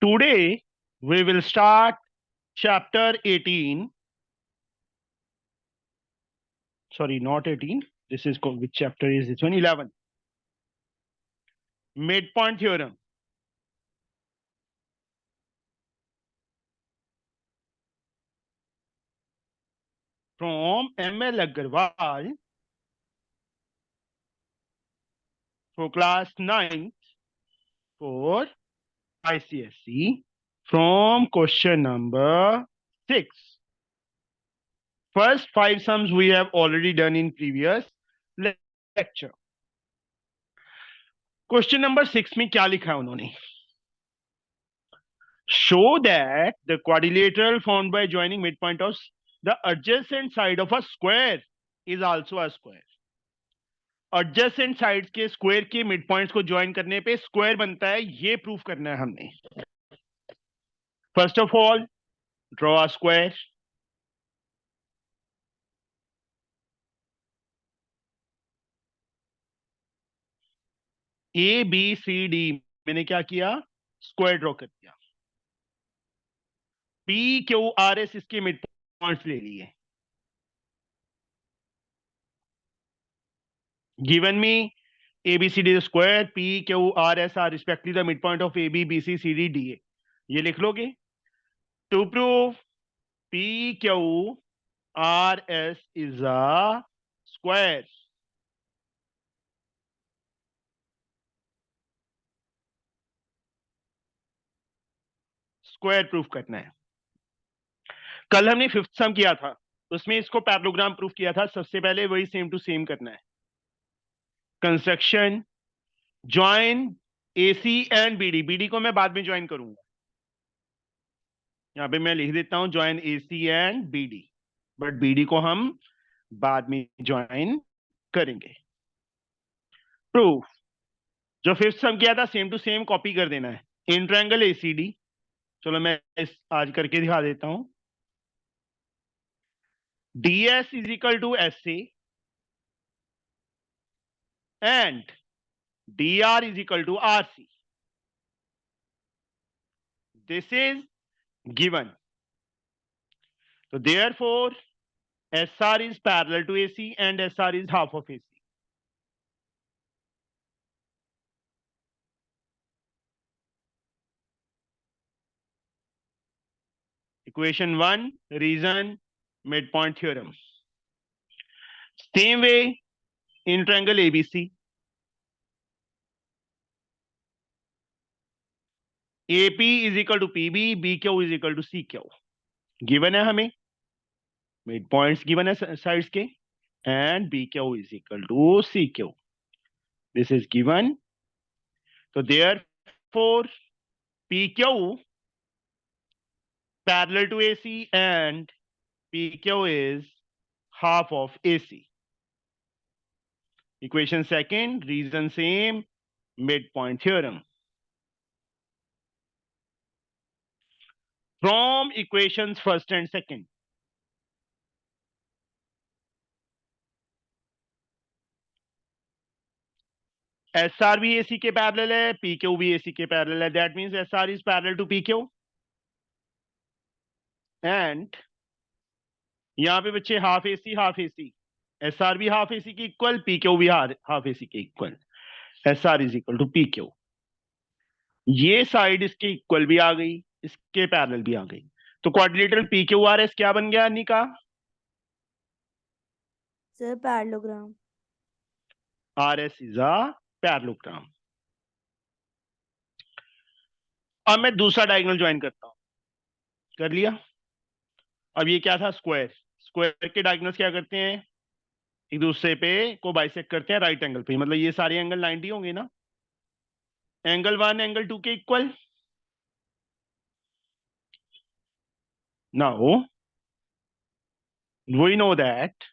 Today we will start chapter 18. Sorry, not 18. This is which chapter is this one? 11. Midpoint theorem. From M.L. Agarwal for class 9th for ICSE from question number 6. First 5 sums we have already done in previous lecture. Question number 6 में क्या लिखा है उन्होंने? Show that the quadrilateral formed by joining midpoint of the adjacent side of a square is also a square. Adjacent sides के square के mid points को join करने पे स्क्वायर बनता है, ये प्रूफ करना है हमने. First of all draw a square. A B C D मैंने क्या किया? स्क्वायर ड्रॉ कर दिया. पी क्यू आर एस इसके मिड पॉइंट्स ले लिए. Given me ABCD square P Q R S are respectively the midpoint of AB BC CD DA. ये लिख लोगे. To prove P Q R S is a square. Square proof करना है. कल हमने फिफ्थ सम किया था, उसमें इसको पैरेललोग्राम प्रूफ किया था. सबसे पहले वही सेम टू सेम करना है. Construction join AC and BD. BD को मैं बाद में ज्वाइन करूंगा. यहां पे मैं लिख देता हूं join AC and BD, but BD को हम बाद में ज्वाइन करेंगे. प्रूफ जो फिफ्थ सम किया था सेम टू सेम कॉपी कर देना है. इन ट्रायंगल ACD, चलो मैं इस आज करके दिखा देता हूं. DS is equal to SA and DR is equal to RC. This is given. So therefore SR is parallel to AC and SR is half of AC. Equation 1, reason, midpoint theorem. Same way in triangle ABC. AP is equal to PB, BQ is equal to CQ. Given है हमें midpoints given है sides के, and BQ is equal to CQ. This is given. So therefore PQ parallel to AC and PQ is half of AC. Equation second, reason same, midpoint theorem. From equations first and second. SR भी AC के parallel है, PQ भी AC के parallel है. That means SR is parallel to PQ. And यहाँ पे बच्चे half AC half AC. SR भी हाफ AC के इक्वल, PQ भी हाफ AC के equal. SR is equal to PQ. ये साइड इसके इक्वल भी आ गई, इसके पैरेलल भी आ गई. तो क्वाड्रिलेटरल PQRS क्या बन गया निका? Sir parallelogram. RS is a parallelogram. अब मैं दूसरा डायगोनल ज्वाइन करता हूं. कर लिया. अब ये क्या था? स्क्वायर. स्क्वायर के डायगोनल्स क्या करते हैं? एक दूसरे पे को बाइसेक्ट करते हैं राइट एंगल पे. मतलब ये सारे एंगल 90 होंगे ना. एंगल 1 एंगल 2 के equal. Now we know that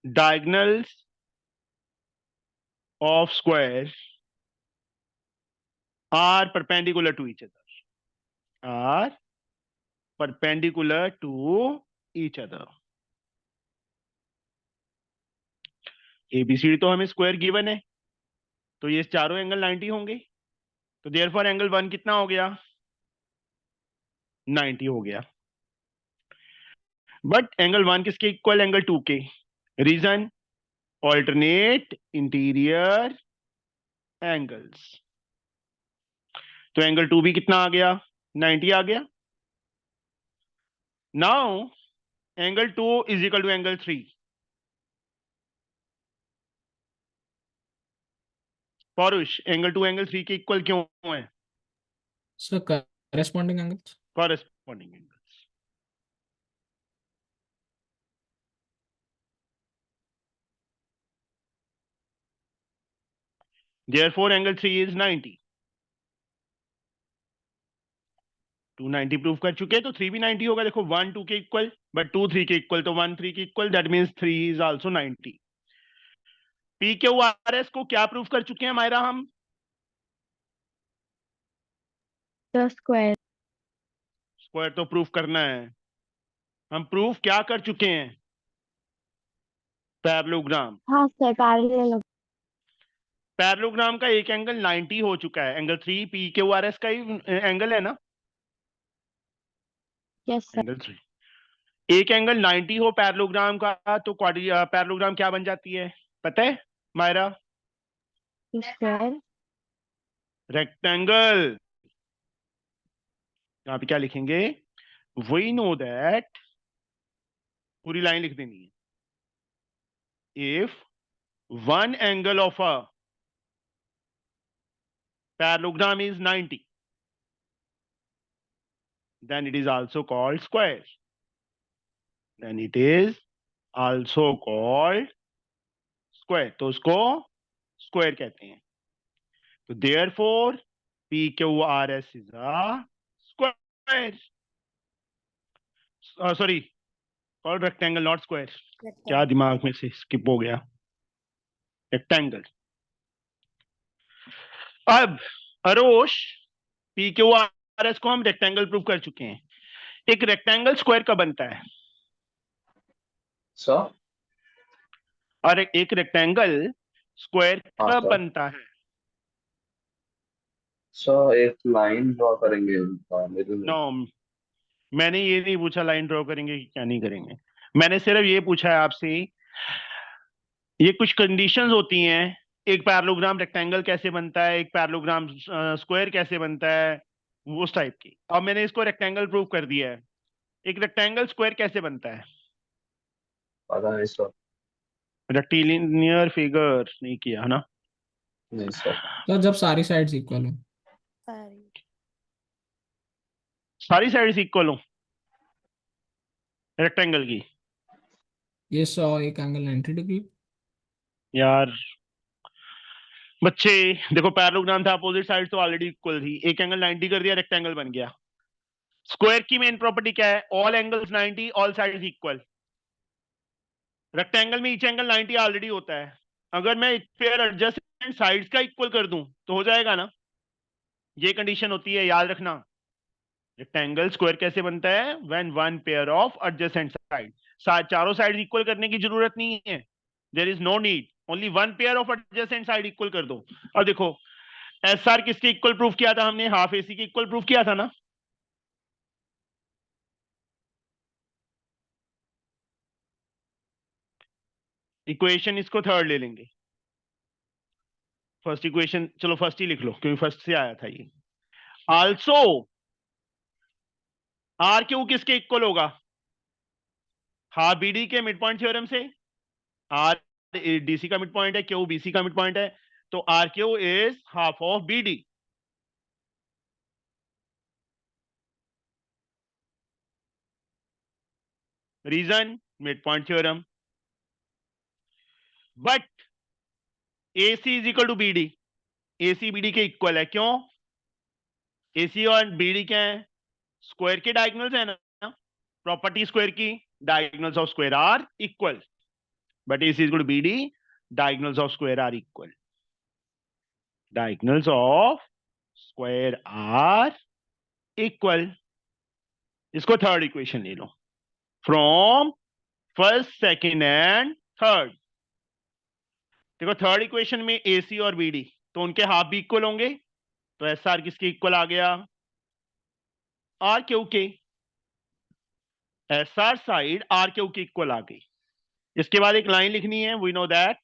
diagonals of square are perpendicular to each other. Are perpendicular to each other. ABCD तो हमें स्क्वायर गिवन है. तो ये चारों एंगल 90 होंगे, तो देयरफॉर एंगल 1 कितना हो गया, 90 हो गया। बट एंगल 1 किसके इक्वल, एंगल 2 के। Reason, alternate interior angles. तो एंगल 2 भी कितना आ गया, 90 आ गया। Now angle 2 is equal to angle 3। Paurush, angle 2 angle 3 के इक्वल क्यों है, sir corresponding angles. Corresponding angles. therefore angle 3 is 90। 290 prove कर चुके हैं, तो 3 भी 90 होगा। देखो 1 2 के इक्वल, बट 2 3 के इक्वल, तो 1 3 के equal, that means 3 is also 90। P Q R S को क्या प्रूव कर चुके हैं मायरा हम, The square. स्क्वायर तो प्रूफ करना है। हम प्रूफ क्या कर चुके हैं, पैरेललोग्राम। हाँ सर, parallel. पैरेललोग्राम का एक एंगल 90 हो चुका है, angle 3 P Q R S का ही एंगल है ना, Yes sir. एंगल 3। एक एंगल 90 हो पैरेललोग्राम का, तो पैरेललोग्राम क्या बन जाती है पता है मायरा, The square. रेक्टेंगल। यहाँ पे क्या लिखेंगे, वी नो दैट, पूरी लाइन लिख देनी है। If one angle of a parallelogram is 90, then it is also called square, then it is also called square, तो उसको स्क्वायर कहते हैं। तो therefore PQRS is a square, sorry called rectangle not square। क्या दिमाग में से स्किप हो गया, रेक्टेंगल। अब अरोश, PQRS को हम रेक्टेंगल प्रूव कर चुके हैं। एक रेक्टेंगल स्क्वायर का बनता है सर और एक रेक्टेंगल स्क्वायर हाँ कब सर। बनता है, सर एक लाइन ड्रॉ करेंगे मिडिल में। नो मैंने ये नहीं पूछा लाइन ड्रॉ करेंगे कि क्या नहीं करेंगे, मैंने सिर्फ ये पूछा है आपसे, ये कुछ कंडीशंस होती हैं, एक पैरेललोग्राम रेक्टेंगल कैसे बनता है, एक पैरेललोग्राम स्क्वायर कैसे बनता है, उस टाइप की। अब मैंने इसको रेक्टेंगल प्रूव कर दिया है, एक रेक्टेंगल स्क्वायर कैसे बनता है, पता नहीं सर। रेक्टिलिनियर फिगर नहीं किया है ना, नहीं सर। तो जब सारी साइड्स इक्वल हो। Sorry. सारी साइड्स इक्वल हो रेक्टेंगल की। ये 100 एक एंगल 90 डिग्री। यार बच्चे देखो, पैरेललोग्राम था, अपोजिट साइड तो ऑलरेडी इक्वल थी, एक एंगल 90 कर दिया, रेक्टेंगल बन गया। स्क्वायर की मेन प्रॉपर्टी क्या है, all angles 90, all sides equal. Rectangle में ईच एंगल 90 ऑलरेडी होता है, अगर मैं एक पेयर एडजेसेंट साइड्स का इक्वल कर दूं तो हो जाएगा ना, ये कंडीशन होती है, याद रखना। रेक्टेंगल स्क्वायर कैसे बनता है, when one pair of adjacent side, चारों साइड इक्वल करने की जरूरत नहीं है, there is no need, only one pair of adjacent side equal कर दो। और देखो एस आर किसके इक्वल प्रूफ किया था हमने, हाफ एसी के इक्वल प्रूफ किया था ना। इक्वेशन इसको थर्ड ले लेंगे, फर्स्ट इक्वेशन चलो फर्स्ट ही लिख लो क्योंकि फर्स्ट से आया था ये। आल्सो आर क्यू किसके इक्वल होगा, हाफ बीडी के मिड पॉइंट थ्योरम से, आर डीसी का मिड पॉइंट है, क्यू बीसी का मिड पॉइंट है, तो R Q is half of BD. Reason, mid point theorem. But AC is equal to BD, AC BD के equal है, क्यों, एसी और बीडी क्या है, स्क्वायर के डायगोनल्स है ना, प्रॉपर्टी स्क्वायर की, diagonals of square are equal, but AC is equal to BD, diagonals of square are equal, diagonals of square are equal। इसको थर्ड इक्वेशन ले लो, from first second and third. देखो third equation में AC और BD तो उनके half भी equal होंगे, तो एस आर किसके इक्वल आ गया, आर क्यू के, S R side R Q के इक्वल आ गई। इसके बाद एक लाइन लिखनी है, we know that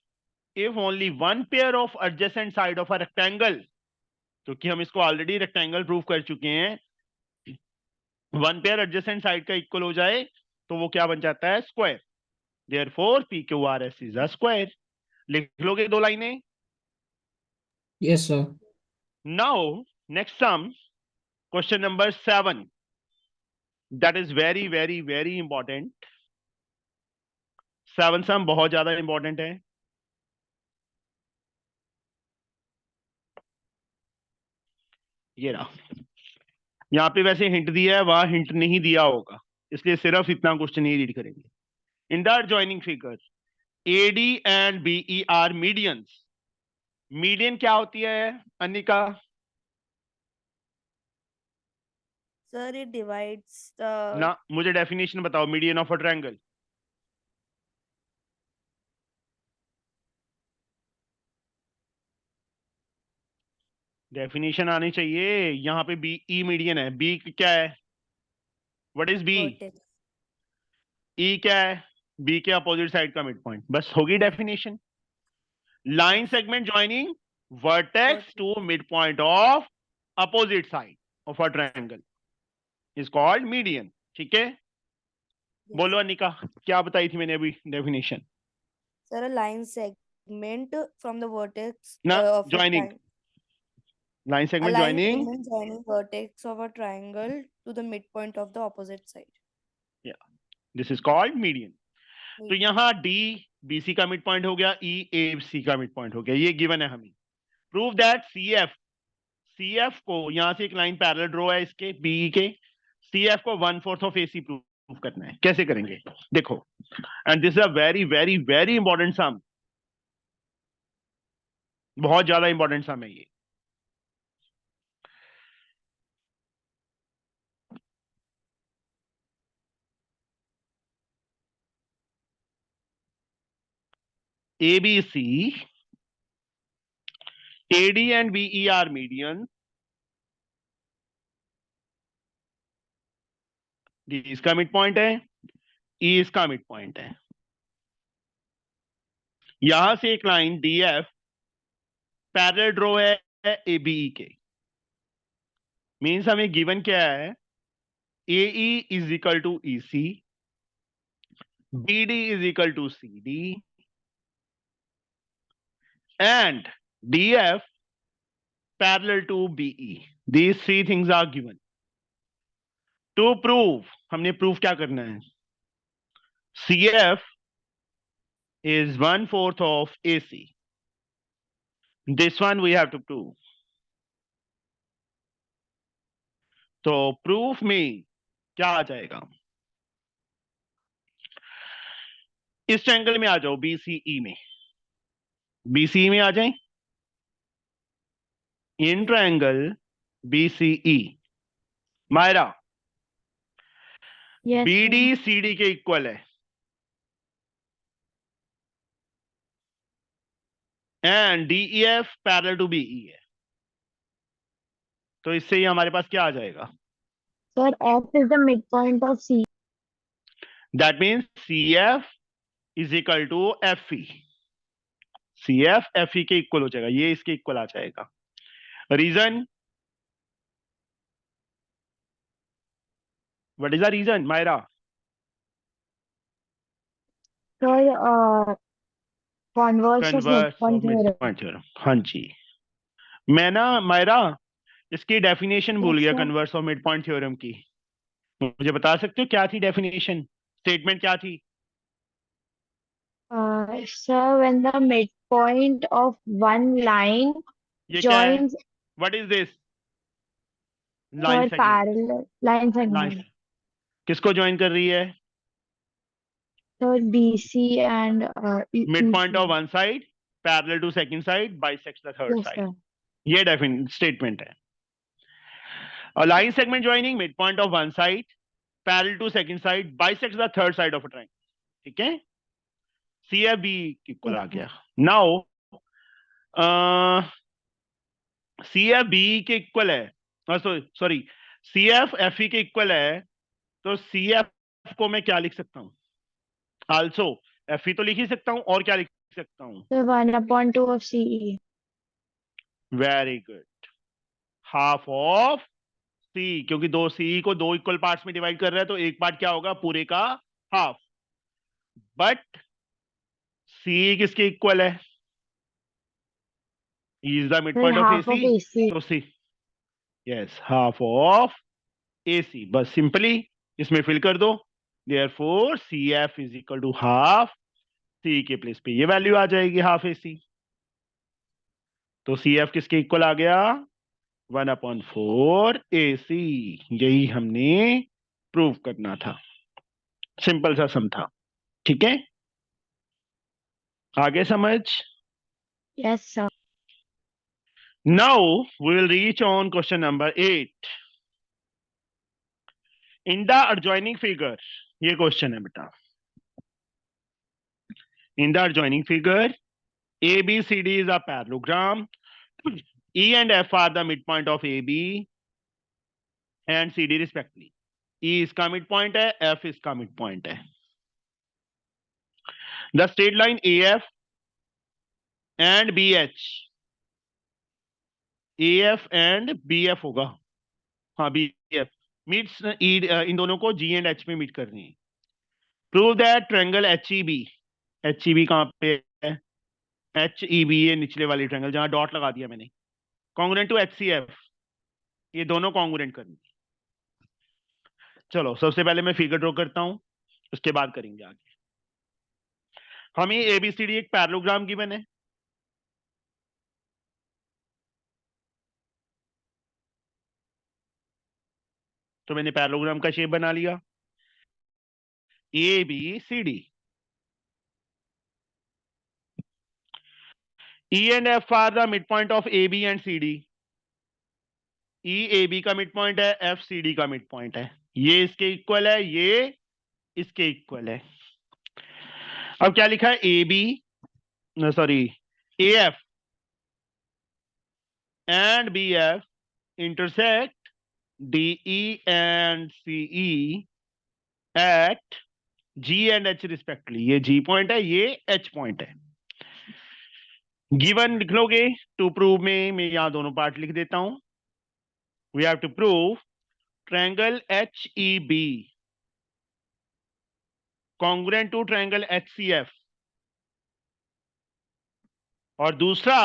if only one pair of adjacent side of a rectangle, क्योंकि हम इसको ऑलरेडी रेक्टेंगल प्रूव कर चुके हैं, वन पेयर एडजेसेंट साइड का इक्वल हो जाए तो वो क्या बन जाता है, square. Therefore P Q R S is a square. लिख लोगे 2 लाइनें। Yes, sir. Now next sum, question number 7, that is very very very important. 7 सम बहुत ज्यादा इंपॉर्टेंट है। ये रहा, यहाँ पे वैसे हिंट दिया है, वहां हिंट नहीं दिया होगा, इसलिए सिर्फ इतना क्वेश्चन ही रीड करेंगे। इन the adjoining figure AD and BE are medians। Median क्या होती है अनिका? Sir, it divides ना, मुझे डेफिनेशन बताओ median of a triangle. Definition आनी चाहिए। यहाँ पे BE मीडियन है, बी क्या है, what is B? vertex. E क्या है, बी के अपोजिट साइड का मिड पॉइंट, बस होगी definition. Line segment joining vertex to mid point of opposite side of a triangle is called median. ठीक है, बोलो अनिका, क्या बताई थी मैंने अभी definition? Sir, a line segment from the vertex ना, of a joining, triangle. Line A segment line joining, segment joining vertex of a triangle to the midpoint of the opposite side. This is called median. तो Median. यहाँ D BC का mid point हो गया, ई ए सी का mid point हो गया, ये given है हमें। प्रूव दैट सीएफ को, यहां से एक लाइन पैरेलल ड्रॉ है इसके बीई के, सीएफ को 1/4 ऑफ एसी प्रूव करना है। कैसे करेंगे देखो, and this is a very very very important sum, बहुत ज्यादा इंपॉर्टेंट सम है ये। ABC, AD and BE are median, D इसका मिड पॉइंट है, E इसका मिड पॉइंट है। यहां से एक लाइन DF पैरेलल ड्रॉ है ABE के, मीन्स हमें गिवन क्या है, AE is equal to EC, BD is equal to CD, and DF parallel to BE. These 3 things are given. To prove, हमने proof क्या करना है, CF is 1/4 of AC. This one we have to prove. तो proof में क्या आ जाएगा, इस ट्रायंगल में आ जाओ, BCE में, BCE में आ जाए, in triangle BCE, Myra Yes, BD sir. CD के इक्वल है, and DEF parallel to BE है, तो इससे ही हमारे पास क्या आ जाएगा, Sir, F is the midpoint of C. That means CF is equal to FE, CF FE के इक्वल हो जाएगा, ये इसके इक्वल आ जाएगा। Reason, what is the reason Myra? Sir, converse of converse midpoint of mid theorem. Point theorem. हाँ जी, मैं ना मायरा इसकी डेफिनेशन भूल Yes, गया, sir. Converse of mid point theorem की, मुझे बता सकते हो क्या थी डेफिनेशन, स्टेटमेंट क्या थी? Sir, when the midpoint of one line ये क्या है, joins what is this? Line third segment, parallel line line segment. किसको ज्वाइन कर रही है, Sir, BC and mid point EC. Of one side parallel to second side bisects the third Yes, side, sir. ये definite statement है। A line segment joining midpoint of one side parallel to second side bisects the third side of a triangle. ठीक है, CFB equal आ गया। Now C F B के equal है, sorry C F F E के equal है, तो C F को मैं क्या लिख सकता हूं? आल्सो एफ ई तो लिख ही सकता हूं, और क्या लिख सकता हूं? So 1/2 of CE. Very good, half of C, क्योंकि दो सी को दो इक्वल पार्ट्स में डिवाइड कर रहा है, तो एक पार्ट क्या होगा? पूरे का हाफ। बट सी किसके इक्वल है? Is the mid Well, point of half of AC, AC. तो C, yes, half of AC. बस सिंपली इसमें फिल कर दो, therefore C F is equal to half C के प्लेस पे ये वैल्यू आ जाएगी, हाफ एसी। तो सी एफ किसके इक्वल आ गया? 1/4 AC। यही हमने प्रूव करना था, सिंपल सा सम था। ठीक है, आगे समझ? Yes, sir. Now we will reach on question number 8। In the adjoining figure, ये क्वेश्चन है बेटा। इन द adjoining फिगर ABCD is a parallelogram. E and F are the midpoint of AB and CD respectively. E इसका midpoint है, F इसका midpoint है। The straight line AF and BH, AF and BF होगा, हाँ BF meets इन दोनों को G and H में meet करनी है। Prove that triangle HEB, HEB कहाँ पे है? HEB ये निचले वाली ट्रायंगल जहां डॉट लगा दिया मैंने, कॉन्ग्रुएंट टू HCF, ये दोनों कॉन्ग्रुएंट करनी। चलो सबसे पहले मैं फिगर ड्रॉ करता हूं, उसके बाद करेंगे आगे। हमें एबीसीडी एक पैरेललोग्राम गिवन है, तो मैंने पैरेललोग्राम का शेप बना लिया ABCD। E and F are the midpoint of AB and CD। E AB का मिड पॉइंट है, F CD का मिड पॉइंट है, ये इसके इक्वल है, ये इसके इक्वल है। अब क्या लिखा है? AB, sorry AF and BF intersect DE and CE at G and H respectively। ये G पॉइंट है, ये H पॉइंट है। गिवन लिख लोगे, टू प्रूव में मैं यहां दोनों पार्ट लिख देता हूं। We have to prove triangle HEB congruent to triangle HCF, और दूसरा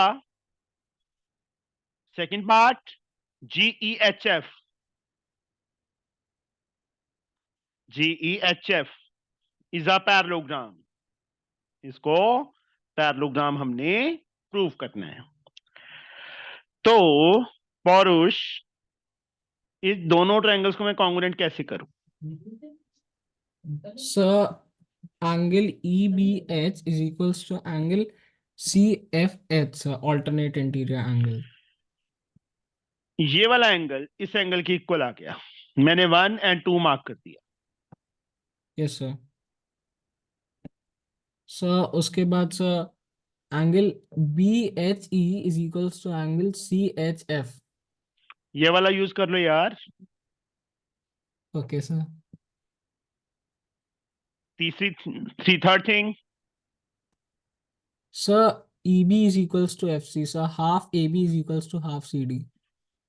second part GEHF, GEHF is a parallelogram. इसको पैरेललोग्राम हमने प्रूव करना है। तो पौरुष, इस दोनों ट्रायंगल्स को मैं कॉन्ग्रुएंट कैसे करूं? So angle EBH is equals to angle CFH, sir, alternate interior angle. ये वाला एंगल इस एंगल के इक्वल आ गया, मैंने 1 और 2 मार्क कर दिया। Yes, sir. So उसके बाद sir angle BHE is equals to angle CHF. ये वाला यूज कर लो यार। Okay, sir. Third thing, So EB is equals to FC. So half AB is equals to half CD.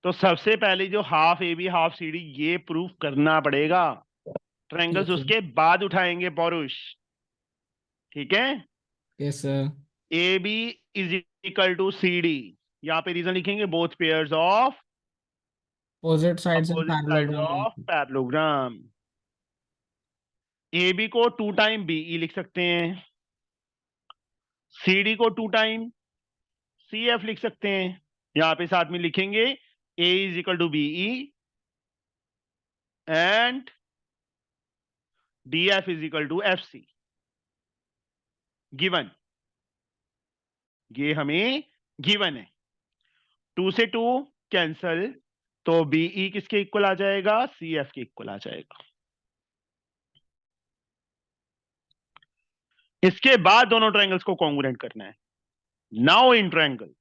तो सबसे पहले जो half A B half C D ये proof करना पड़ेगा, ट्रायंगल्स Yes, sir. उसके बाद उठाएंगे पौरुष। ठीक है, Yes, sir. A B is equal to C D, यहाँ पे रीजन लिखेंगे both pairs of Opposite sides and opposite parallel sides to one of another. Parallelogram. A B को 2 टाइम बीई लिख सकते हैं, सी डी को 2 टाइम सी एफ लिख सकते हैं। यहाँ पे साथ में लिखेंगे A is equal to BE and D F is equal to F C. Given, ये हमें गिवन है। 2 से 2 कैंसल, तो बीई किसके इक्वल आ जाएगा? सी एफ के इक्वल आ जाएगा। इसके बाद दोनों ट्रायंगल्स को कॉन्ग्रुएंट करना है। Now in triangle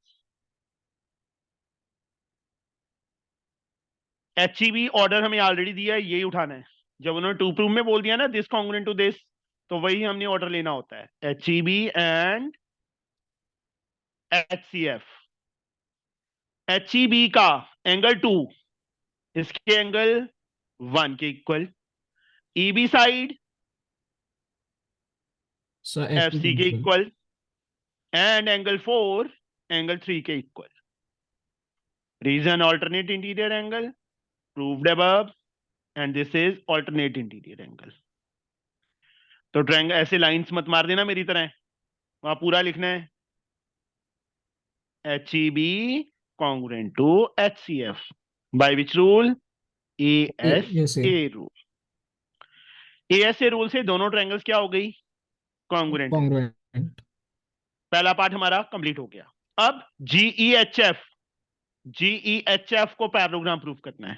HEB order हमें ऑलरेडी दिया है, यही उठाना है। जब उन्होंने टू प्रूफ में बोल दिया ना दिस कॉन्ग्रुएंट टू दिस, तो वही हमने ऑर्डर लेना होता है, HEB एंड HCF। HEB का एंगल 2 इसके एंगल 1 के equal, EB side sir FC के इक्वल, एंड एंगल 4 एंगल 3 के equal. Reason alternate interior angle proved above and this is alternate interior angle। तो ट्रायंगल ऐसे लाइंस मत मार देना मेरी तरह, वहां पूरा लिखना है HEB congruent to HCF by which rule? ASA rule। ASA rule से दोनों ट्रायंगल्स क्या हो गई? कॉन्ग्रुएंट। कॉन्ग्रुएंट। पहला पार्ट हमारा कंप्लीट हो गया। अब GEHF को पैरेललोग्राम प्रूफ करना है।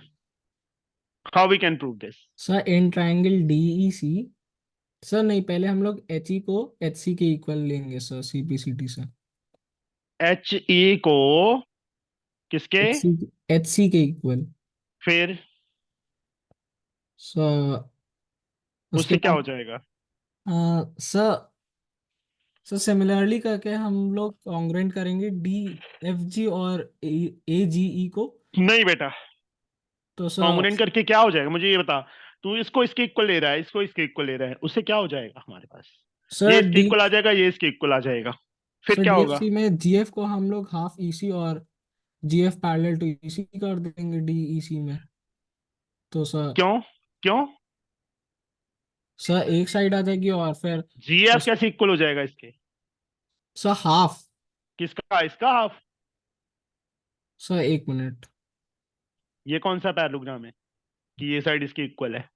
How we can prove this? Sir in triangle DEC, sir नहीं, पहले हम लोग HE को HC के इक्वल लेंगे सर, CPCT से। HE को किसके? HC के इक्वल। फिर सर उससे उसके क्या हो बाद जाएगा? सर सिमिलरली करके हम लोग कॉन्ग्रुएंट करेंगे DFG और AGE को। नहीं बेटा, तो सर कॉन्ग्रुएंट करके क्या हो जाएगा मुझे ये बता। तू इसको इसके इक्वल ले रहा है, इसको इसके इक्वल ले रहा है, उससे क्या हो जाएगा हमारे पास? ये सर इसके इक्वल आ जाएगा, ये इसके इक्वल आ जाएगा, फिर क्या होगा? DFC में GF को हम लोग हाफ EC और GF पैरेलल टू EC कर देंगे DEC में। तो सर क्यों क्यों? सर एक साइड आ जाएगी और फिर GF उस कैसे इक्वल हो जाएगा इसके? Sir half. किसका? इसका हाफ। सर एक मिनट। ये कौन सा पैरेललोग्राम है कि ये साइड इसकी इक्वल है?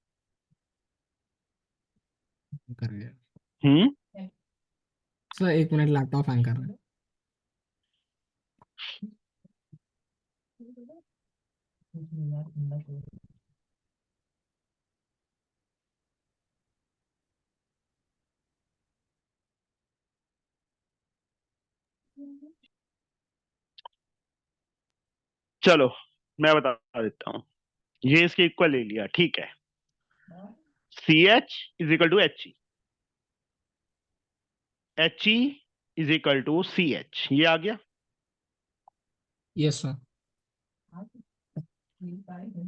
कर गया सर, एक मिनट, लैपटॉप हैंग कर रहा है। चलो मैं बता देता हूं। ये इसके इक्वल ले लिया, ठीक है। CH is equal to HE, HE is equal to CH, ये आ गया। Yes sir.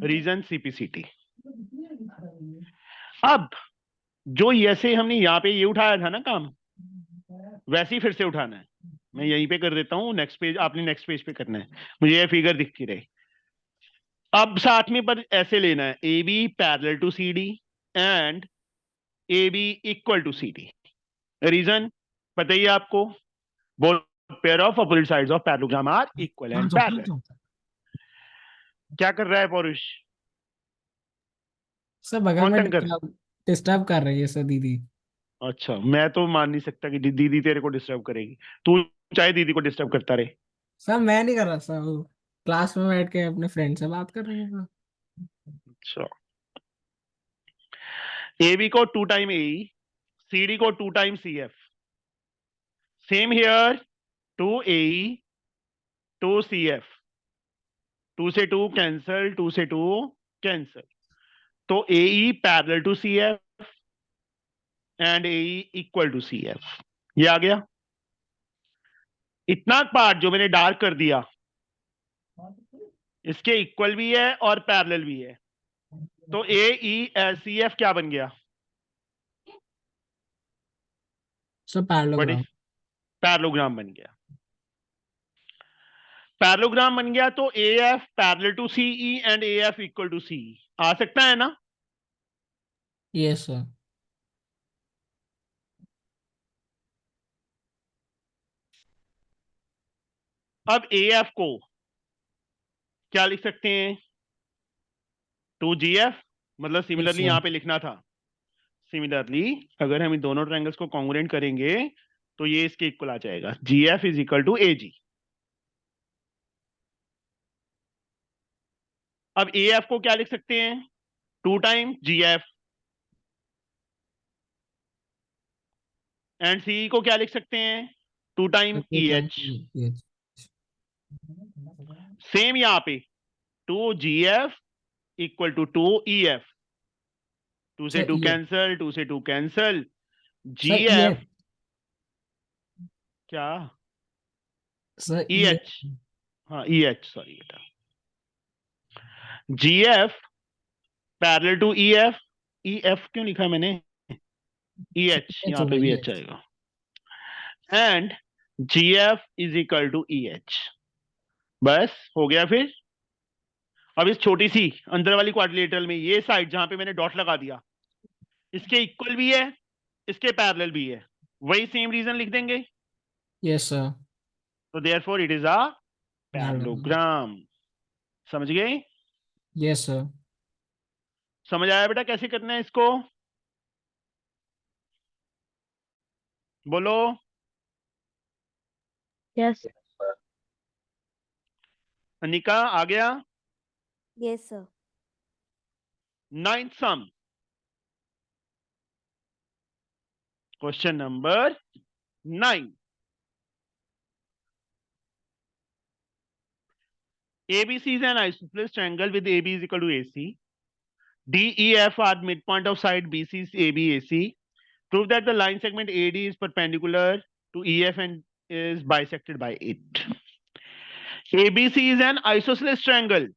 Reason CPCT। अब जो ऐसे हमने यहाँ पे ये उठाया था ना काम, वैसे ही फिर से उठाना है। मैं यहीं पे कर देता हूँ, नेक्स्ट पेज आपने नेक्स्ट पेज पे करना है, मुझे ये फिगर दिखती रहे। अब साथ में पर ऐसे लेना है AB parallel to CD and AB equal to CD। Reason पता ही है आपको, both pair of opposite sides of parallelogram are equal and parallel. क्या कर रहा है पौरुष? सर बगल कौन में तंग कर? डिस्टर्ब कर रही है सर दीदी। अच्छा, मैं तो मान नहीं सकता कि दीदी तेरे को डिस्टर्ब करेगी। तू चाहे दीदी को डिस्टर्ब करता रहे। सर मैं नहीं कर रहा सर, वो क्लास में बैठ के अपने फ्रेंड से बात कर रही है सर। अच्छा, AB को 2 टाइम AE, CD को 2 time CF। Same here, 2 AE 2 CF, 2 से 2 कैंसल, 2 से 2 कैंसल। तो AE parallel to CF and AE equal to CF, ये आ गया। इतना पार्ट जो मैंने डार्क कर दिया, इसके इक्वल भी है और पैरेलल भी है। तो AECF क्या बन गया? Sir parallelogram. पैरेललोग्राम बन गया। पैरेललोग्राम बन गया तो AF parallel to CE and AF equal to CE आ सकता है ना? Yes sir. अब AF को क्या लिख सकते हैं? 2GF, मतलब सिमिलरली sir. यहां पे लिखना था। सिमिलरली अगर हम इन दोनों ट्रायंगल्स को कॉन्ग्रुएंट करेंगे तो ये इसके इक्वल आ जाएगा, GF is equal to AG। अब AF को क्या लिख सकते हैं? 2 टाइम GF। एंड CE को क्या लिख सकते हैं? 2 टाइम EH। सेम यहां पे 2GF इक्वल टू 2EF, 2 से सर 2 EF कैंसल, 2 से 2 कैंसल, सर GF EF क्या, सर EH, हाँ EH, सॉरी बेटा, GF parallel to EF, EF क्यों लिखा है मैंने, EH, EH यहाँ होगा पे भी EH H आएगा, and GF is equal to EH। बस हो गया फिर। अब इस छोटी सी अंदर वाली क्वाड्रिलेटरल में ये साइड जहां पे मैंने डॉट लगा दिया, इसके इक्वल भी है, इसके पैरेलल भी है, वही सेम रीजन लिख देंगे। यस सर तो therefore it is a parallelogram. समझ गए? यस सर समझ आया बेटा कैसे करना है इसको? बोलो। Yes. अनिका आ गया? Yes, sir. Ninth sum, question number 9। ABC is an isosceles triangle with AB is equal to AC. DEF are midpoint of side BC is ABAC. Prove that the line segment AD is perpendicular to EF and is bisected by it. ABC is an isosceles triangle.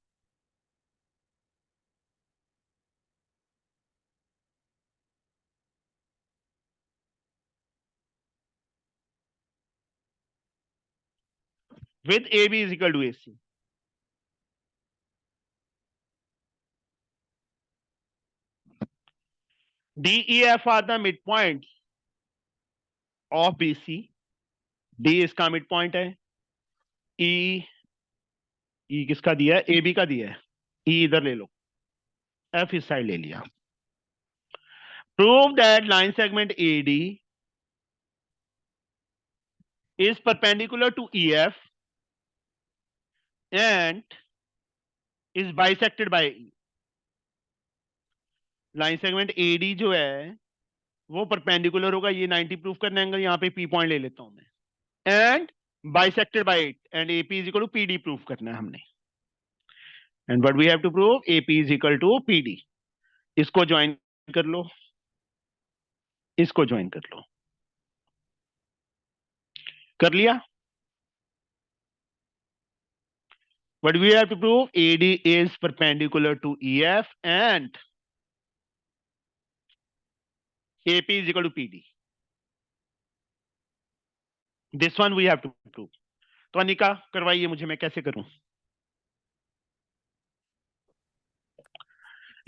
With AB is equal to AC. DEF are the midpoints of BC. D इसका midpoint है. E किसका दिया है? AB का दिया है. E इधर ले लो. F इस साइड ले लिया. Prove that line segment AD is perpendicular to EF and is bisected by E. Line segment AD जो है वो परपेंडिकुलर होगा, ये 90 प्रूफ करना एंगल, यहाँ पे P पॉइंट ले लेता हूं मैं, and bisected by it, and AP is equal to PD proof करना है हमने। And what we have to prove, AP is equal to PD। इसको ज्वाइन कर लो, इसको ज्वाइन कर लो, कर लिया। What we have to prove, AD is perpendicular to EF and AP is equal to PD. This one we have to prove. तो अनिका करवाइए मुझे, मैं कैसे करूं?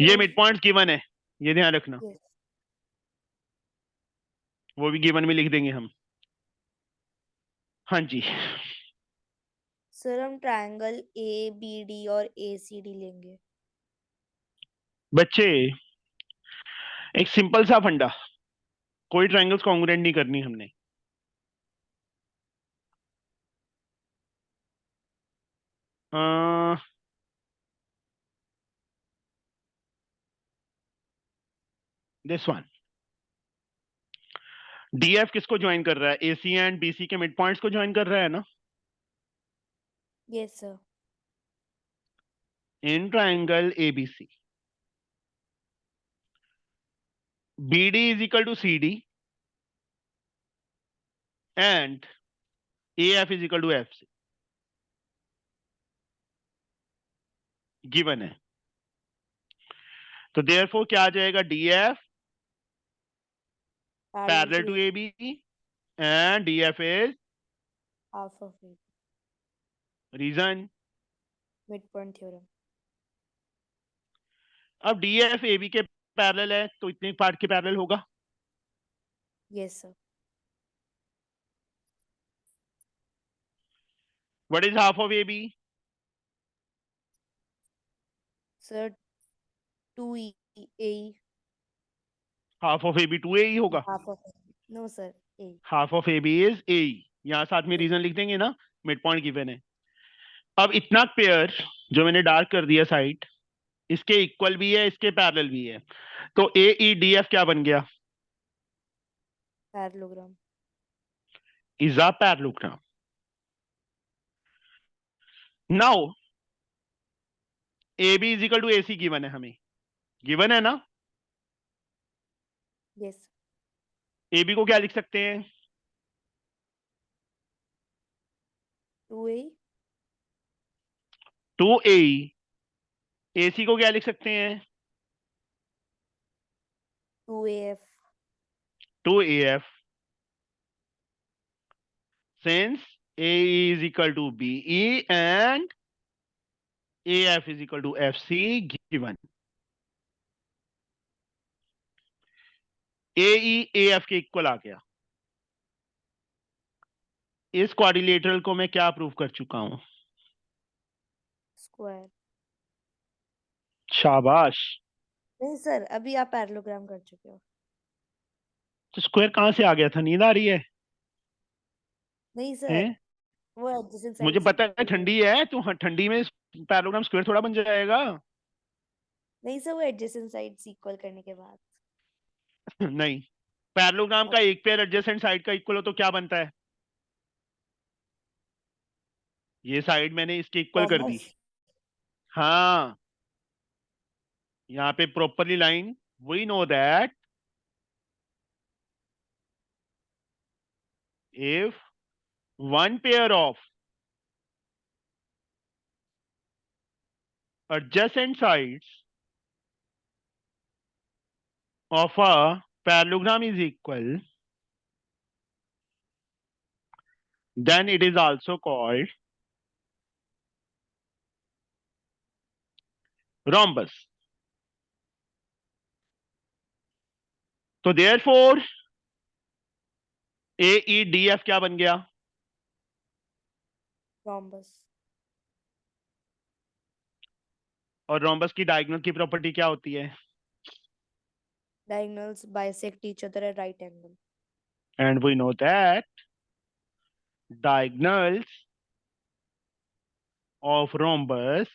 ये Sir, मिड पॉइंट गिवन है, ये ध्यान रखना, yes. वो भी गिवन में लिख देंगे हम। हाँ जी, सर हम ट्रायंगल ABD और ACD लेंगे। बच्चे एक सिंपल सा फंडा, कोई ट्रायंगल्स कॉन्ग्रुएंट नहीं करनी हमने। दिस वन, DF किसको ज्वाइन कर रहा है? AC एंड BC के मिड पॉइंट्स को ज्वाइन कर रहा है ना। Yes, sir. In triangle ABC, BD is equal to CD and AF is equal to FC, given है। तो देयरफॉर क्या आ जाएगा, DF parallel to A, AB and DF is half of it. Reason. Midpoint theorem. अब DF AB के parallel है तो इतने पार्ट के पैरेलल होगा। Yes, sir. What is half of AB? Sir, 2E, AE, half of AB 2A ही होगा। half of it. No, sir, A. Half of AB is AE, यहाँ साथ में रीजन लिख देंगे ना, मिड पॉइंट गिवन है। अब इतना पेयर जो मैंने डार्क कर दिया साइड, इसके इक्वल भी है, इसके पैरेलल भी है, तो AEDF क्या बन गया? Parallelogram. Is a parallelogram. Now A B is equal to A C given है हमें, गिवन है ना। Yes. ए बी को क्या लिख सकते हैं? 2A. 2A। ए सी को क्या लिख सकते हैं? 2AF. 2AF। Since A is equal to BE and AF is equal to FC given. AE AF के इक्वल आ गया। इस क्वाड्रिलेटरल को मैं क्या प्रूव कर चुका हूं? Square. शाबाश। नहीं सर, अभी आप पैरेललोग्राम कर चुके हो। तो स्क्वायर कहां से आ गया था? नींद आ रही है? नहीं सर, हैं? वो एडजेसेंट मुझे साइड पता है ठंडी है, तो ठंडी में पैरेललोग्राम स्क्वायर थोड़ा बन जाएगा। नहीं सर, वो एडजेसेंट साइड्स इक्वल करने के बाद। नहीं, पैरेललोग्राम का एक पेयर एडजेसेंट साइड का इक्वल हो तो क्या बनता है? ये साइड मैंने इसके इक्वल कर दी। Rhombus. हाँ, यहाँ पे properly line, we know that if one pair of adjacent sides of a parallelogram is equal, then it is also called rhombus. तो therefore AEDF क्या बन गया? Rhombus. और rhombus की डायगोनल की प्रॉपर्टी क्या होती है? Diagonals bisect each other at right angle. And we know that diagonals of rhombus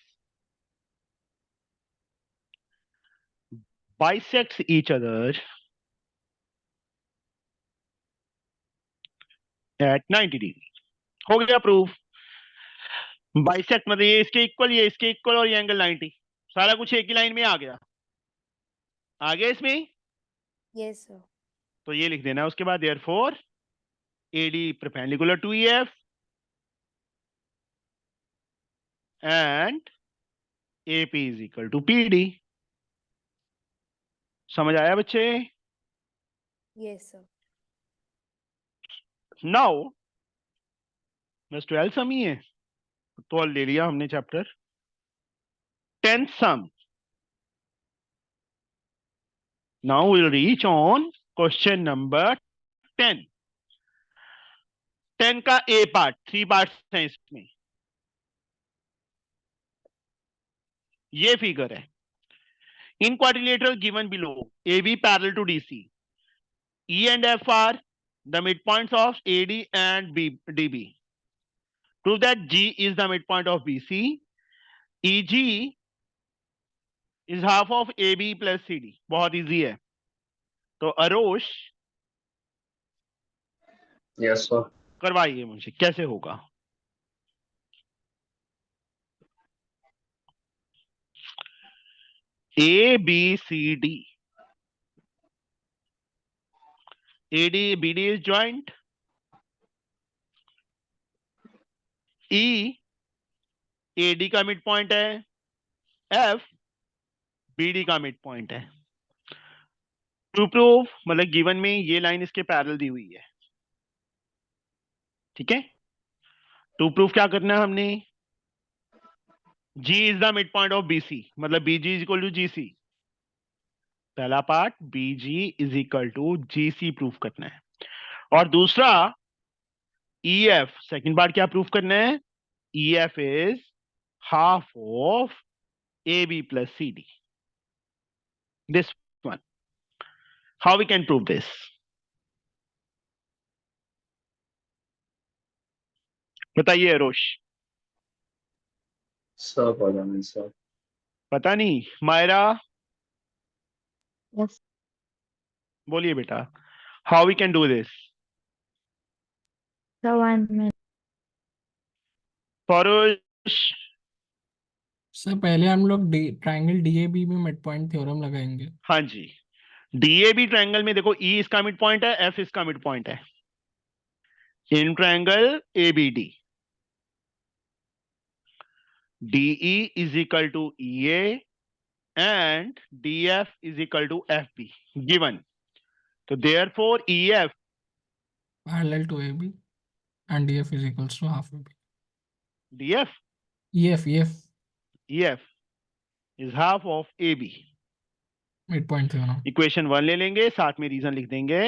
bisects each other at 90 degree. हो गया प्रूफ। बाइसेक्ट मतलब ये इसके इक्वल, ये इसके इक्वल, और ये एंगल 90, सारा कुछ एक ही लाइन में आ गया। आ गया इसमें? Yes sir. तो ये लिख देना उसके बाद, therefore AD perpendicular to EF and AP is equal to PD। समझ आया बच्चे? Yes sir. नाउ बस 12 सम ही है, 12 ले लिया हमने chapter. 10th sum. Now will reach on question number 10। 10 का A पार्ट, 3 पार्ट्स हैं इसमें। ये फिगर है। In quadrilateral given below, AB parallel to DC, E and F are the midpoints of AD and DB. Prove that G is the midpoint of BC. EG is half of AB plus CD. बहुत easy है। तो अरोश Yes, sir. करवाइए मुझे, कैसे होगा? ABCD, AD BD is joint. E AD का mid point है, F BD का मिड पॉइंट है। टू प्रूफ मतलब गिवन में ये लाइन इसके पैरेलल दी हुई है, ठीक है। टू प्रूफ क्या करना है हमने? G is the mid point of BC, मतलब BG is equal to GC। पहला part BG is equal to GC proof करना है, और दूसरा EF, सेकंड पार्ट क्या प्रूफ करना है? EF is half of AB plus CD। This one, how we can prove this? बताइए Rosh. Sir, pardon me, sir. पता नहीं, मायरा Yes. बोलिए बेटा, how we can do this? So 1 minute. फॉरोश सर पहले हम लोग ट्राइंगल डीएबी में मिड पॉइंट थ्योरम लगाएंगे। हाँ जी, डीएबी ट्रायंगल में देखो ई इसका मिड पॉइंट है, एफ इसका मिड पॉइंट है। In triangle ABD DE is equal to EA and DF is equal to FB given. तो therefore EF parallel to AB and DF is equals to half AB. DF EF EF is half of AB. midpoint theorem. Equation 1 ले लेंगे, साथ में reason लिख देंगे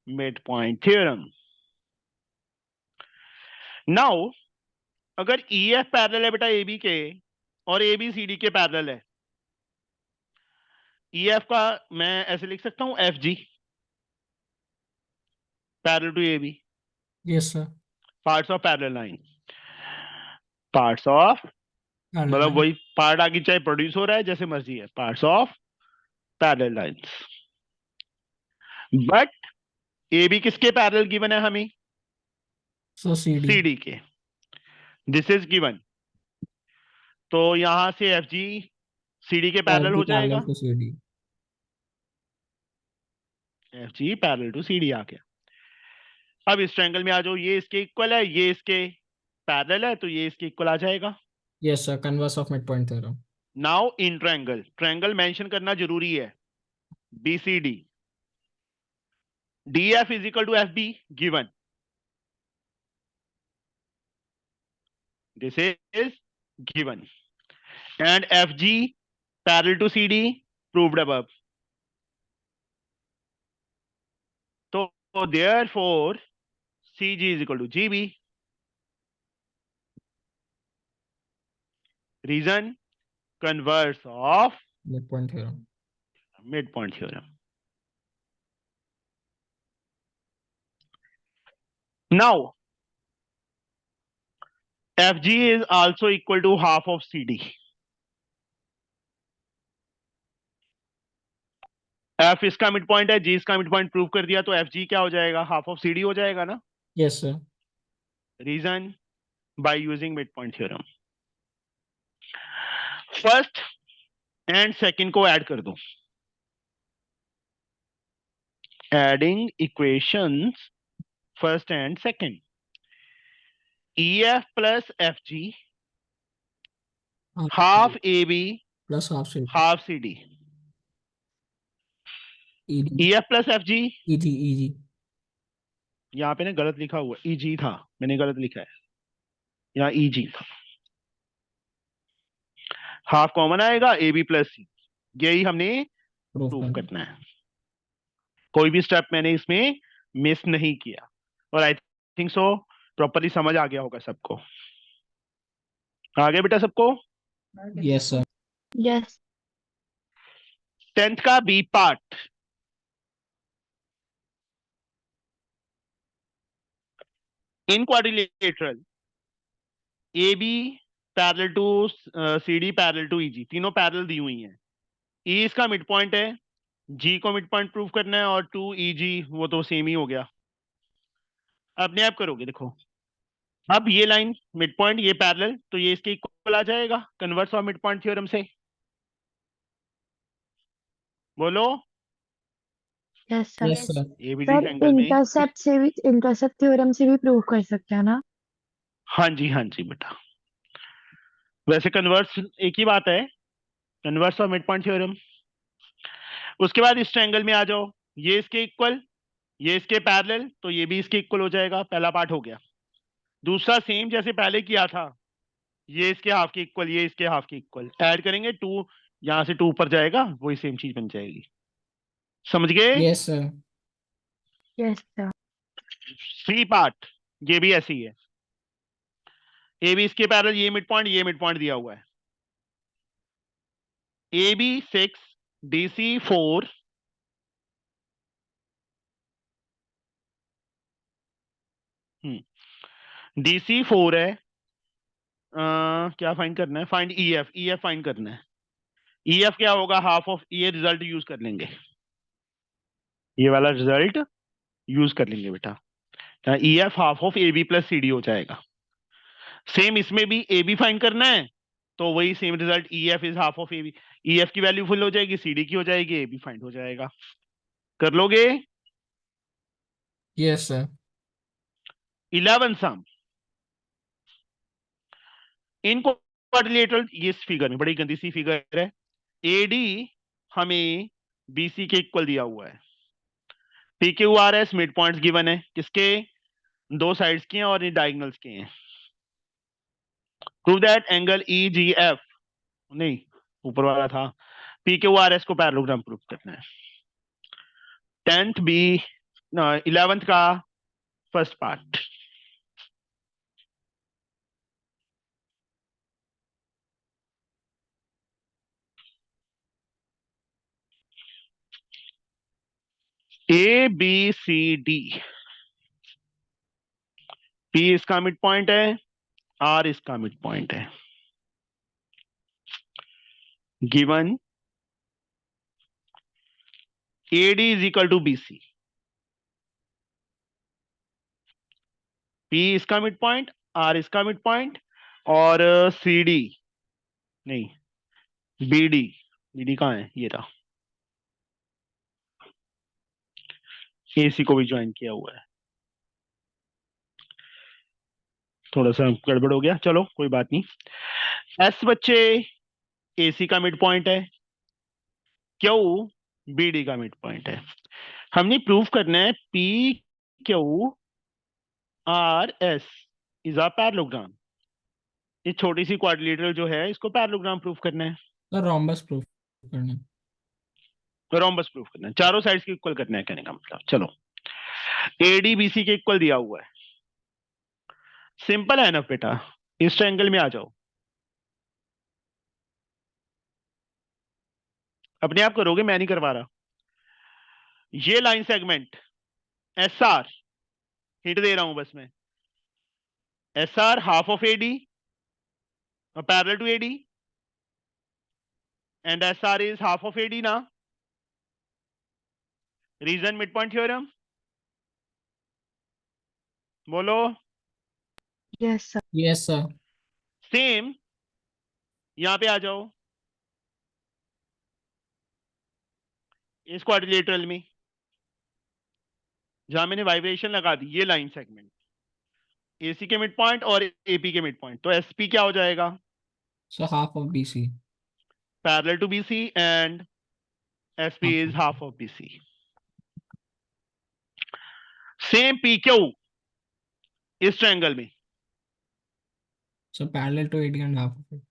mid point theorem. Now अगर EF parallel है बेटा एबी के और एबी सीडी के पैरेलल है, ईएफ का मैं ऐसे लिख सकता हूं F G parallel to AB, Yes sir. Parts of parallel line, parts of Parallel मतलब line. वही पार्ट आगे चाहे प्रोड्यूस हो रहा है जैसे मर्जी है, parts of parallel lines. But AB किसके पैरेलल गिवन है हमें? So CD. सीडी के। दिस इज गिवन, तो यहां से एफ जी सीडी के पैरेलल FG हो जाएगा। parallel to CD. F G parallel to CD आ गया। अब इस ट्रायंगल में आ जाओ, ये इसके इक्वल है, ये इसके पैरेलल है, तो ये इसके इक्वल आ जाएगा। Yes sir. Converse of midpoint theorem. Now in triangle, triangle mention करना जरूरी है, BCD DF is equal to F B given. This is given and F G parallel to C D proved above. तो therefore C G is equal to G B. Reason converse of Midpoint theorem. Mid point theorem. Now, FG is also equal to half of CD. F इसका mid point है, G इसका mid point prove कर दिया, तो FG क्या हो जाएगा? Half of CD हो जाएगा ना। Yes sir. Reason by using mid point theorem. First and second को ऐड कर दो, adding equations first and second. EF plus FG हाफ AB Plus half CD. Half CD। ED. EF plus FG EG. यहाँ पे ना गलत लिखा हुआ, EG था, मैंने गलत लिखा है, यहाँ EG था। हाफ कॉमन आएगा, AB प्लस C, यही हमने Proof प्रूव करना. करना है। कोई भी स्टेप मैंने इसमें मिस नहीं किया, और आई थिंक सो प्रॉपरली समझ आ गया होगा सबको। आ गया बेटा सबको? Yes sir. Yes. 10th का B part. In quadrilateral AB parallel to CD parallel to EG, तीनों पैरेलल दी हुई हैं। E इसका मिड पॉइंट है, G को मिड पॉइंट प्रूव करना है, और 2EG वो तो सेम ही हो गया। अपने आप करोगे, देखो अब ये लाइन मिड पॉइंट, ये पैरेलल, तो ये इसके इक्वल आ जाएगा converse of mid point theorem से। बोलो। Yes sir. Yes sir. ABC sir triangle में, इंटरसेप्ट थ्योरम से भी प्रूव कर सकते हैं ना? हाँ जी बेटा, वैसे कन्वर्स एक ही बात है, converse of mid point theorem. उसके बाद इस ट्रायंगल में आ जाओ, ये इसके इक्वल, ये इसके पैरेलल, तो ये भी इसके इक्वल हो जाएगा, पहला पार्ट हो गया। दूसरा सेम जैसे पहले किया था, ये इसके हाफ के इक्वल, ये इसके हाफ के इक्वल, ऐड करेंगे 2, यहां से 2 ऊपर जाएगा, वही सेम चीज बन जाएगी। समझ गए? Yes sir. Yes sir. C part ये भी ऐसी है, ए बी इसके पैरेलल, ये मिड पॉइंट दिया हुआ है। AB 6 DC 4 DC 4 है। क्या फाइंड करना है? फाइंड EF फाइंड करना है। EF क्या होगा? हाफ ऑफ, ये रिजल्ट यूज कर लेंगे, ये वाला रिजल्ट यूज कर लेंगे बेटा। EF half of AB plus CD हो जाएगा। सेम इसमें भी AB फाइंड करना है, तो वही same result EF is half of AB। EF की वैल्यू फुल हो जाएगी, CD की हो जाएगी, AB फाइंड हो जाएगा। कर लोगे? Yes, sir. 11 सम इन क्वाड्रिलेटरल, ये इस फिगर में बड़ी गंदी सी फिगर है। AD हमें BC के इक्वल दिया हुआ है। PQRS मिड पॉइंट्स गिवन है, किसके? दो साइड्स के हैं और ये डायगोनल्स के हैं। प्रूव दैट एंगल EGF, नहीं ऊपर वाला था, PQRS को पैरेललोग्राम प्रूव करना है। 10th B 11th का फर्स्ट पार्ट। ABCD, P इसका मिड पॉइंट है, R इसका मिड पॉइंट है। Given AD is equal to BC। P इसका मिड पॉइंट, R इसका मिड पॉइंट, और CD नहीं, BD कहाँ है? ये रहा, AC को भी ज्वाइन किया हुआ है। थोड़ा सा गड़बड़ हो गया, चलो कोई बात नहीं। S बच्चे AC का मिड पॉइंट है, Q BD का मिड पॉइंट है। हमने प्रूव करना है PQRS इज अ पैरेललोग्राम। ये छोटी सी क्वाड्रिलेटरल जो है, इसको पैरेललोग्राम प्रूव करना है, तो rhombus proof करना है। तो रोम्बस प्रूफ करना है, चारों साइड्स के इक्वल करना है कहने का मतलब। चलो, AD BC के इक्वल दिया हुआ है, सिंपल है ना बेटा। इस ट्रायंगल में आ जाओ, अपने आप करोगे, मैं नहीं करवा रहा। ये लाइन सेगमेंट SR, हिंट दे रहा हूं बस मैं, SR half of AD parallel to AD, and SR is half of AD ना। रीजन मिड पॉइंट थ्योरम, बोलो। Yes sir. Yes, sir. Same यहां पे आ जाओ, इस क्वाड्रिलेटरल में जहां मैंने वाइब्रेशन लगा दी, ये लाइन सेगमेंट AC के मिड पॉइंट और AP के मिड पॉइंट, तो SP क्या हो जाएगा? So half of BC. Parallel to BC, and SP Half is of half of BC. Same PQ इस ट्रायंगल में, So parallel to AD and half of it.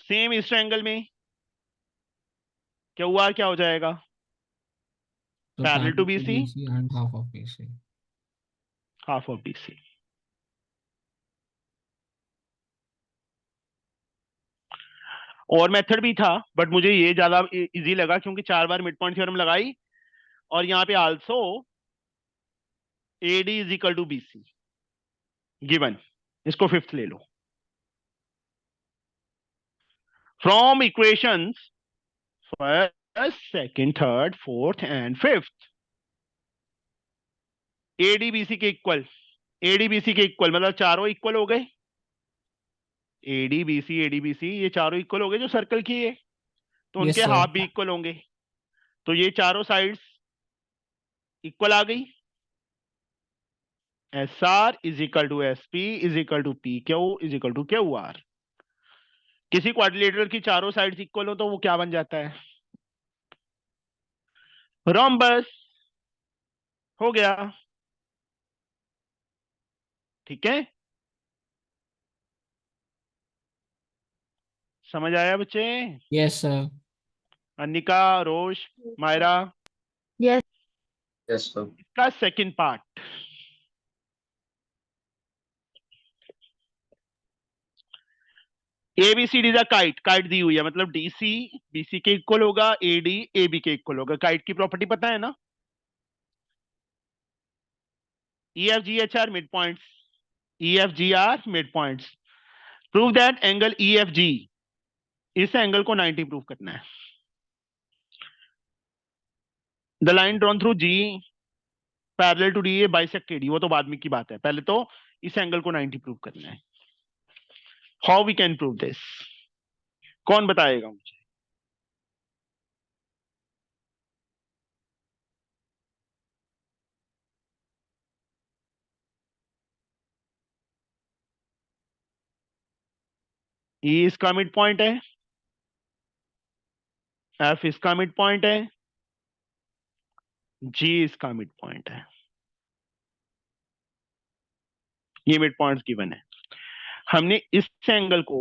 Same इस triangle में QR क्या हो जाएगा? So parallel to parallel to BC, BC and half of BC. Half of BC। और method भी था, बट मुझे ये ज्यादा इजी लगा क्योंकि 4 बार मिड पॉइंट थ्योरम लगाई, और यहाँ पे also AD is equal to BC given, इसको फिफ्थ ले लो। From equations first, second, third, fourth and fifth, AD BC के इक्वल, AD BC के इक्वल मतलब चारों इक्वल हो गए। AD BC ये चारों इक्वल हो गए जो सर्कल किए, तो Yes, उनके sir. हाफ भी इक्वल होंगे, तो ये चारों साइड्स इक्वल आ गई। SR is equal to SP is equal to PQ is equal to QR। किसी क्वाड्रिलेटरल की चारों साइड्स इक्वल हो तो वो क्या बन जाता है? रोम्बस। हो गया, ठीक है, समझ आया बच्चे? Yes, sir. Anika, Rosh, Myra, yes. Yes, sir. इसका सेकंड पार्ट। ABCD का काइट, काइट दी हुई है मतलब DC BC के इक्वल होगा, AD AB के इक्वल होगा। काइट की प्रॉपर्टी पता है ना? EFGH mid points, EFGR mid points. Prove that angle EFG, इस एंगल को 90 प्रूव करना है। The line drawn through G parallel to D A bisect AD, वो तो बाद में की बात है, पहले तो इस एंगल को 90 प्रूव करना है। How we can prove this, कौन बताएगा मुझे? E इसका मिड पॉइंट है, F इसका मिड पॉइंट है, G इसका मिड पॉइंट है, ये मिड पॉइंट्स गिवन है। हमने इस एंगल को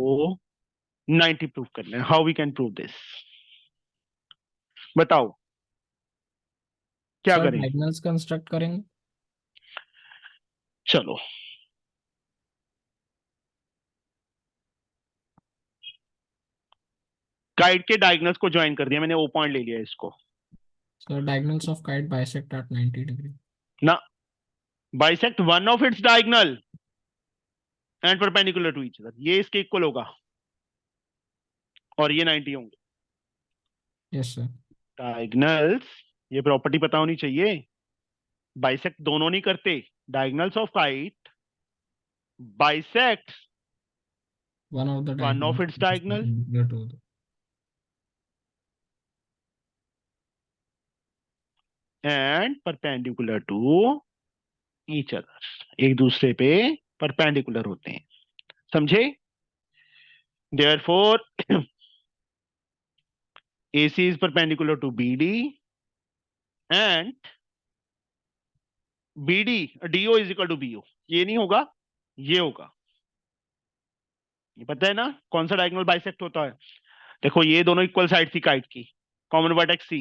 90 प्रूव करना है। How we can prove this, बताओ क्या सर करें? डायगोनल्स कंस्ट्रक्ट करेंगे। चलो काइट के डायगोनल्स को ज्वाइन कर दिया मैंने, ओ पॉइंट ले लिया इसको sir diagonals of kite bisect at 90 degree. ना, bisect one of its diagonal and perpendicular to each other, ये इसके इक्वल होगा और ये 90 होंगे। Yes sir. डायगोनल्स, ये प्रॉपर्टी पता होनी चाहिए, बाइसेक्ट दोनों नहीं करते, diagonals of kite bisect one of the one of its diagonal and perpendicular to each other, एक दूसरे पे परपेंडिकुलर होते हैं, समझे? Therefore AC is perpendicular to BD and BD DO is equal to BO, ये नहीं होगा, ये होगा। ये पता है ना कौन सा डायगोनल बाइसेक्ट होता है? देखो ये दोनों इक्वल साइड थी काइट की, कॉमन वर्टेक्स सी,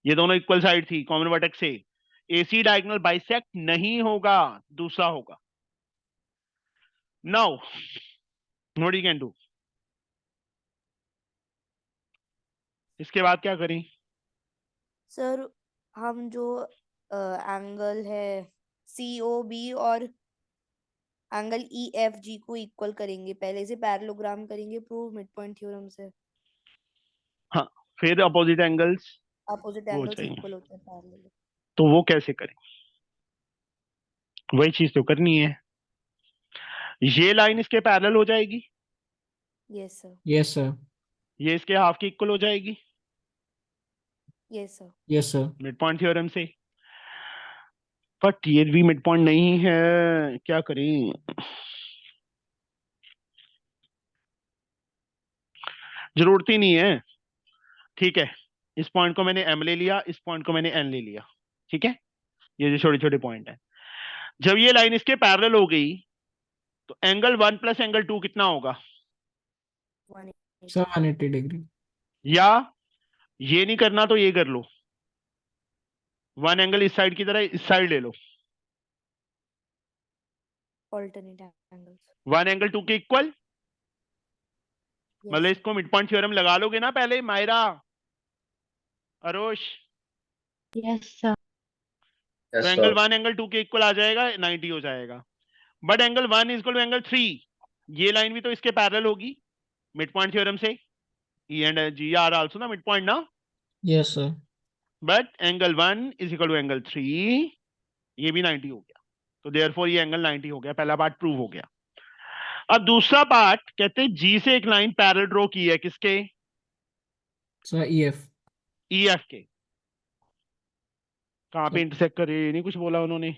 ये दोनों इक्वल साइड थी, कॉमन वर्टेक्स से। AC डायगोनल बाइसेक्ट नहीं होगा, दूसरा होगा। Now what you can do, इसके बाद क्या करें? सर हम जो एंगल है COB और एंगल EFG को इक्वल करेंगे, पहले से पैरेललोग्राम करेंगे प्रूव मिड पॉइंट थ्योरम से। हाँ, फिर अपोजिट एंगल्स अपोजिट वो एंगल्स चाहिए, इक्वल होते हैं पैरेलल। तो वो कैसे करें? वही चीज तो करनी है। ये लाइन इसके पैरेलल हो जाएगी, यस सर। Yes sir. ये इसके हाफ की इक्वल हो जाएगी yes sir. Yes sir. Mid point theorem से। बट ये भी मिड पॉइंट नहीं है, क्या करें? जरूरत ही नहीं है, ठीक है। इस पॉइंट को मैंने M ले लिया, इस पॉइंट को मैंने N ले लिया, ठीक है। ये जो छोटे छोटे पॉइंट है, जब ये लाइन इसके पैरेलल हो गई तो एंगल 1 प्लस एंगल 2 कितना होगा? 180। Sir 180 degree. या ये नहीं करना तो ये कर लो, वन एंगल इस साइड की तरह इस साइड ले लो, ऑल्टरनेट एंगल्स। वन एंगल 2 के इक्वल, मतलब यस इसको मिड पॉइंट थ्योरम लगा लोगे ना पहले, मायरा, अरोश, यस सर। तो Yes, एंगल sir. 1 एंगल 2 के इक्वल आ जाएगा, 90 हो जाएगा। But angle 1 is equal to angle 3, ये लाइन भी तो इसके पैरेलल होगी मिड पॉइंट थ्योरम से, E and G are also ना मिड पॉइंट ना, yes sir. But angle 1 is equal to angle 3, ये भी 90 हो गया, तो देयरफॉर ये एंगल 90 हो गया, पहला पार्ट प्रूव हो गया। अब दूसरा पार्ट कहते हैं G से एक लाइन पैरेलल ड्रॉ की है, किसके? Sir EF। EF के। कहाँ पे इंटरसेक्ट करे, नहीं कुछ बोला उन्होंने?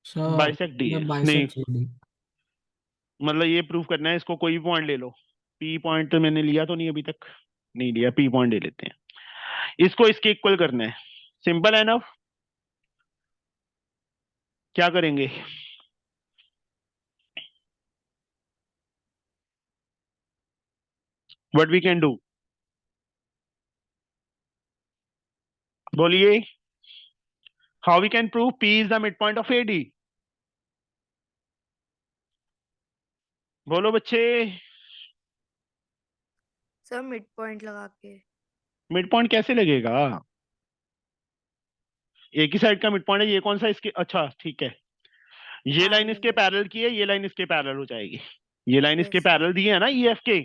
सर बाइसेक्ट डी है, नहीं बाइसेक्ट CD। मतलब ये प्रूव करना है, इसको कोई भी पॉइंट ले लो, P पॉइंट तो मैंने लिया तो नहीं अभी तक, नहीं लिया, P पॉइंट ले लेते हैं, इसको इसके इक्वल करना है, सिंपल है ना। क्या करेंगे? व्हाट वी कैन डू, बोलिए। How we can prove P इज the mid point of AD, बोलो बच्चे। सर मिड पॉइंट लगा के। मिड पॉइंट कैसे लगेगा? एक ही साइड का मिड पॉइंट है, ये कौन सा इसके, अच्छा ठीक है, ये लाइन Angle। इसके पैरेलल की है, ये लाइन इसके पैरेलल हो जाएगी, ये लाइन इसके Yes, पैरेलल दी है ना EF के,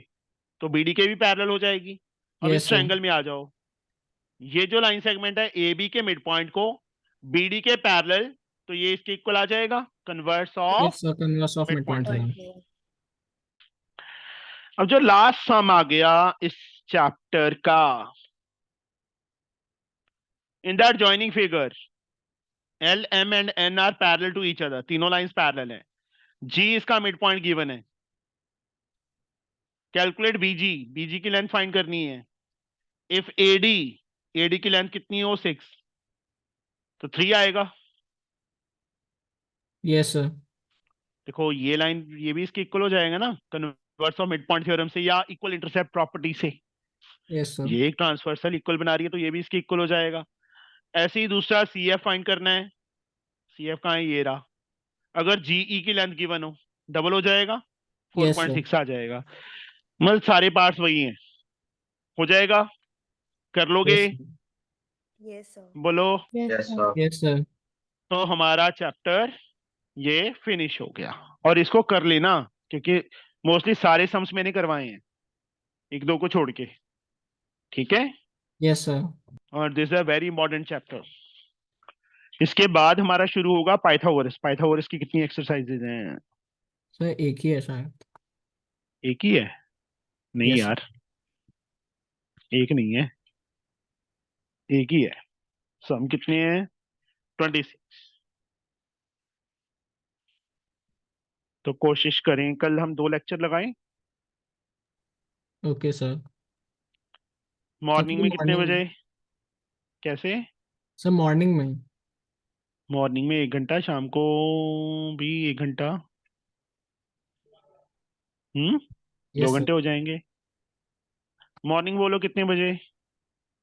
तो BD के भी पैरेलल हो जाएगी। अब Yes, इस sir. ट्रायंगल में आ जाओ, ये जो लाइन सेगमेंट है ए बी के मिड पॉइंट को बी डी के पैरेलल, तो ये इसके इक्वल आ जाएगा, converse of Yes, sir. Converse of midpoint midpoint theorem। theorem. अब जो लास्ट सम आ गया इस चैप्टर का, in that joining figure L, M and N are parallel to each other, तीनों लाइंस पैरेलल है, G इसका मिड पॉइंट गिवन है, calculate BG, BG की लेंथ फाइंड करनी है, इफ AD की लेंथ कितनी हो 6, तो 3 आएगा। Yes, sir. देखो ये लाइन ये भी इसके इक्वल हो जाएगा ना, converse of mid point theorem से या इक्वल इंटरसेप्ट प्रॉपर्टी से, Yes, sir. ये एक ट्रांसवर्सल इक्वल बना रही है तो ये भी इसके इक्वल हो जाएगा। ऐसे ही दूसरा CF फाइंड करना है, CF कहाँ है, ये रहा, अगर GE की लेंथ गिवन हो डबल हो जाएगा, Yes, sir. 4.6 आ जाएगा, मतलब सारे पार्ट्स वही हैं, हो जाएगा, कर लोगे, Yes, sir. Yes sir. बोलो। Yes Yes, sir. sir. Yes, sir. तो हमारा चैप्टर ये फिनिश हो गया, और इसको कर लेना क्योंकि मोस्टली सारे सम्स मैंने करवाए हैं, एक दो को छोड़ के, ठीक है। Yes, sir. और this is a very important chapter. इसके बाद हमारा शुरू होगा पाइथागोरस। पाइथागोरस की कितनी एक्सरसाइजेज हैं? Sir, एक ही है शायद. एक ही है? नहीं Yes, sir. यार, एक नहीं है, एक ही है। सम कितने हैं? 26। तो कोशिश करें कल हम 2 लेक्चर लगाएं, Okay, sir. मॉर्निंग में कितने morning बजे? कैसे? sir, morning में. मॉर्निंग में 1 घंटा, शाम को भी 1 घंटा, 2 Yes, sir. घंटे हो जाएंगे। मॉर्निंग बोलो कितने बजे?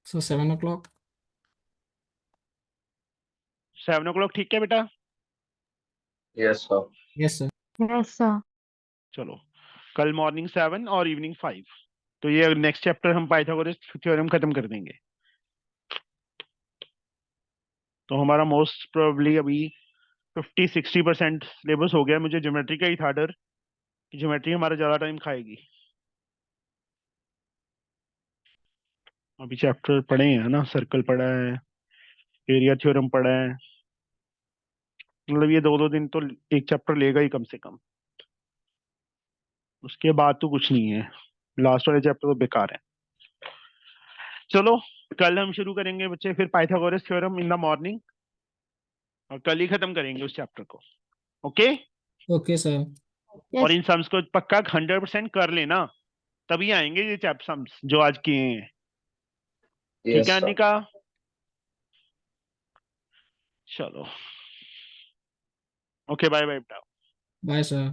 So 7 o'clock. 7 o'clock, ठीक है बेटा? Yes, sir. Yes, sir. Yes sir. चलो, कल मॉर्निंग 7 और इवनिंग 5। तो ये नेक्स्ट चैप्टर हम पाइथागोरस थ्योरम खत्म कर देंगे। तो हमारा मोस्ट प्रोबेबली अभी 50-60% सिलेबस हो गया। मुझे ज्योमेट्री का ही था डर कि ज्योमेट्री हमारा ज्यादा टाइम खाएगी। अभी चैप्टर पढ़े हैं ना, सर्कल पढ़ा है, एरिया थ्योरम पढ़ा है, मतलब ये 2-2 दिन तो एक चैप्टर लेगा ही कम से कम। उसके बाद तो कुछ नहीं है, लास्ट वाले चैप्टर तो बेकार है। चलो, कल हम शुरू करेंगे बच्चे फिर Pythagoras theorem in the morning, और कल ही खत्म करेंगे उस चैप्टर को, ओके। Okay, sir. और यस इन सम्स को पक्का 100% कर लेना, तभी आएंगे ये चैप्टर सम्स जो आज किए हैं, ठीक Yes, है sir. अनिका? चलो, ओके, बाय बाय बेटा। Bye, sir.